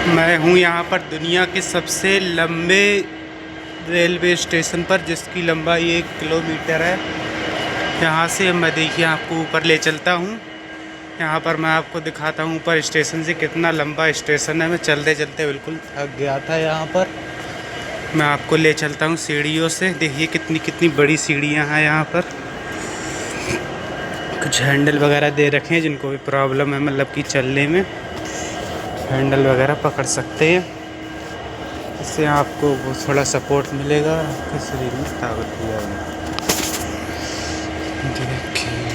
मैं हूँ यहाँ पर दुनिया के सबसे लंबे रेलवे स्टेशन पर, जिसकी लंबाई 1 किलोमीटर है। यहाँ से मैं देखिए आपको ऊपर ले चलता हूँ। यहाँ पर मैं आपको दिखाता हूँ ऊपर स्टेशन से कितना लंबा स्टेशन है। मैं चलते चलते बिल्कुल थक गया था। यहाँ पर मैं आपको ले चलता हूँ सीढ़ियों से। देखिए कितनी कितनी बड़ी सीढ़ियाँ हैं यहाँ पर। कुछ हैंडल वगैरह दे रखे हैं, जिनको भी प्रॉब्लम है मतलब कि चलने में हैंडल वगैरह पकड़ सकते हैं। इससे आपको वो थोड़ा सपोर्ट मिलेगा, आपके शरीर में ताकत भी आएगी। देखिए